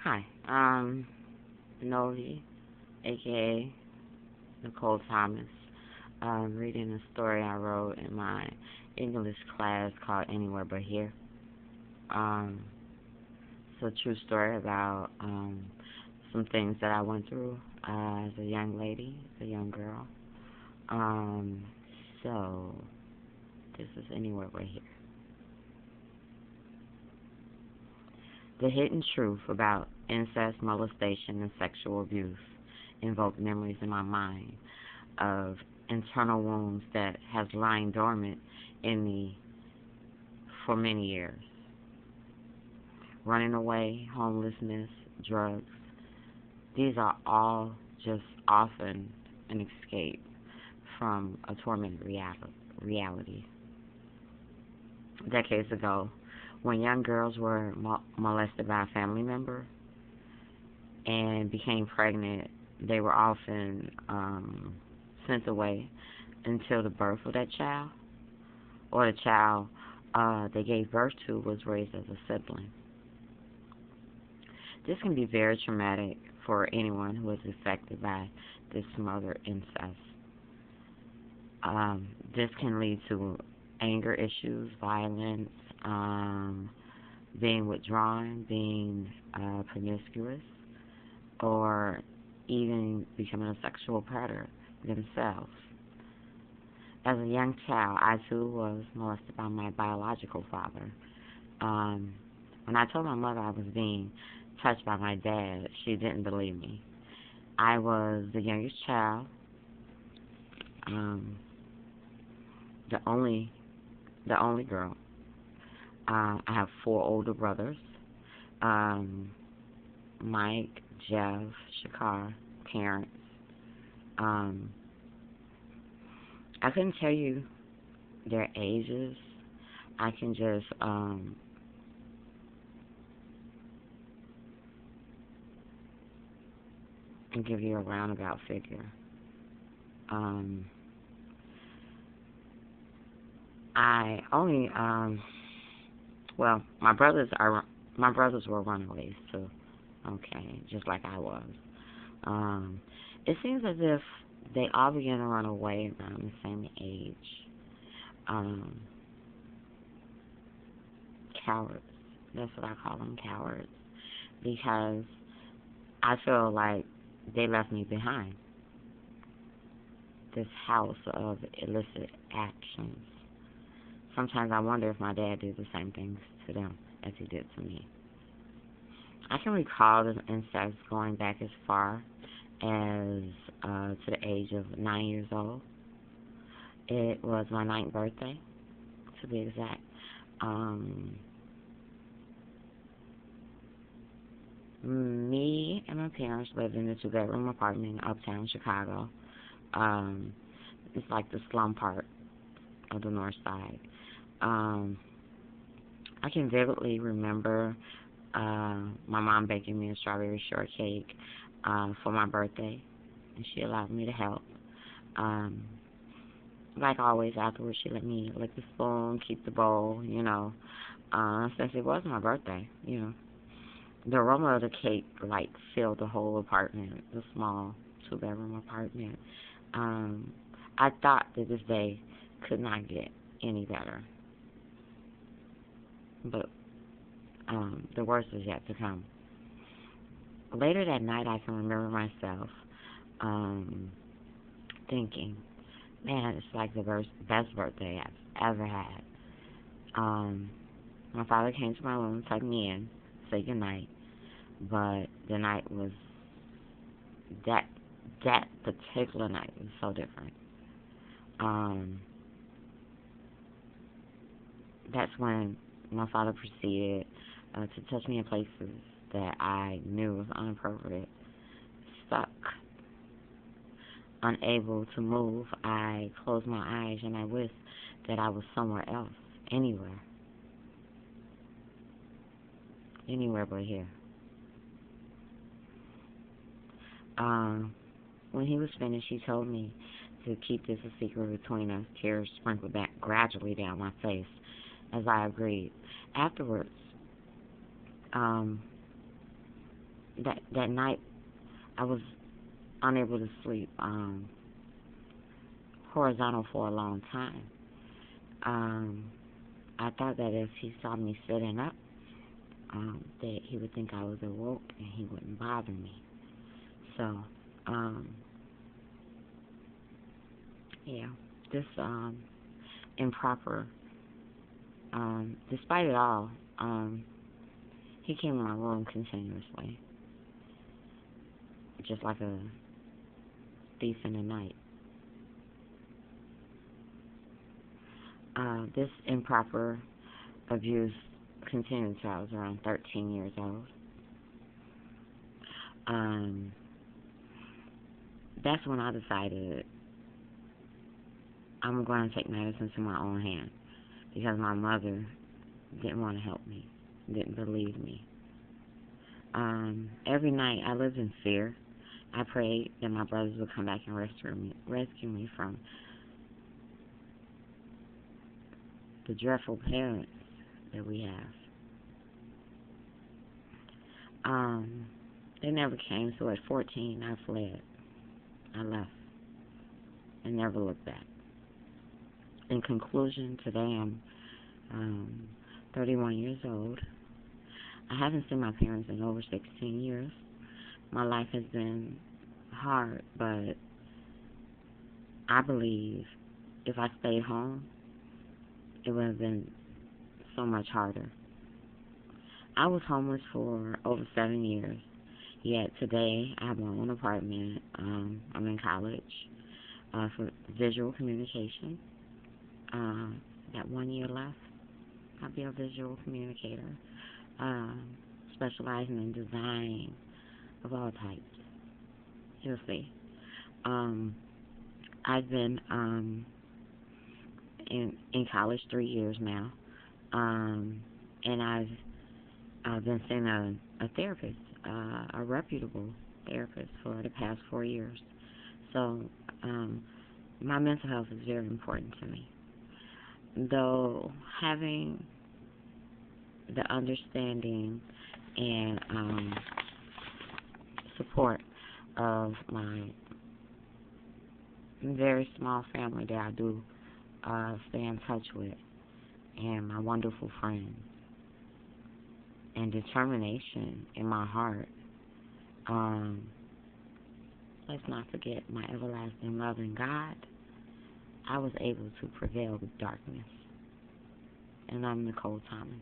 Hi, Novi, aka Nicole Thomas. Reading a story I wrote in my English class called Anywhere But Here. Um, it's a true story about some things that I went through as a young lady, as a young girl. Um, so this is Anywhere But Here. The hidden truth about incest, molestation, and sexual abuse invoked memories in my mind of internal wounds that has lying dormant in me for many years. Running away, homelessness, drugs, these are all just often an escape from a tormented reality. Decades ago, when young girls were molested by a family member and became pregnant, they were often sent away until the birth of that child, or the child they gave birth to was raised as a sibling. This can be very traumatic for anyone who is affected by this smothered incest. This can lead to anger issues, violence, being withdrawn, being promiscuous, or even becoming a sexual predator themselves. As a young child, I too was molested by my biological father. When I told my mother I was being touched by my dad, she didn't believe me. I was the youngest child, um, the only girl. I have four older brothers, Mike, Jeff, Shakar, Terrence. Um, I couldn't tell you their ages. I can just and give you a roundabout figure. I only well, my brothers were runaways too. Okay, just like I was. Um, it seems as if they all began to run away around the same age. Um, Cowards. That's what I call them, cowards, because I feel like they left me behind. This house of illicit actions. Sometimes I wonder if my dad did the same things to them as he did to me. I can recall the incest going back as far as to the age of 9 years old. It was my ninth birthday, to be exact. Me and my parents lived in a two-bedroom apartment in uptown Chicago. Um, it's like the slum part of the north side. I can vividly remember my mom baking me a strawberry shortcake for my birthday, and she allowed me to help. Like always, afterwards, she let me lick the spoon, keep the bowl, since it was my birthday, The aroma of the cake, like, filled the whole apartment, the small two-bedroom apartment. I thought that this day could not get any better. But the worst was yet to come. Later that night, I can remember myself thinking, man, it's like the best birthday I've ever had. My father came to my room, tucked me in, said goodnight, but the night was, that particular night was so different. That's when my father proceeded to touch me in places that I knew was inappropriate. Stuck, unable to move, I closed my eyes and I wished that I was somewhere else, anywhere but here. When he was finished, he told me to keep this a secret between us. Tears sprinkled back gradually down my face as I agreed. Afterwards, that night I was unable to sleep horizontal for a long time. I thought that if he saw me sitting up, that he would think I was awoke and he wouldn't bother me. So, yeah, this improper, despite it all, he came in my room continuously, just like a thief in the night. This improper abuse continued until I was around 13 years old. That's when I decided I'm going to take matters into my own hand because my mother didn't want to help me, didn't believe me. Every night I lived in fear. I prayed that my brothers would come back and rescue me from the dreadful parents that we have. They never came, so at 14 I fled. I left and never looked back. In conclusion, today I'm 31 years old. I haven't seen my parents in over 16 years. My life has been hard, but I believe if I stayed home, it would have been so much harder. I was homeless for over 7 years, yet today I have my own apartment. I'm in college for visual communication. Got 1 year left. I'll be a visual communicator, specializing in design of all types. You'll see. I've been in college 3 years now, and I've been seeing a therapist, a reputable therapist for the past 4 years. So my mental health is very important to me. Though having the understanding and support of my very small family that I do stay in touch with, and my wonderful friends, and determination in my heart, let's not forget my everlasting love in God, I was able to prevail with darkness. And I'm Nicole Thomas.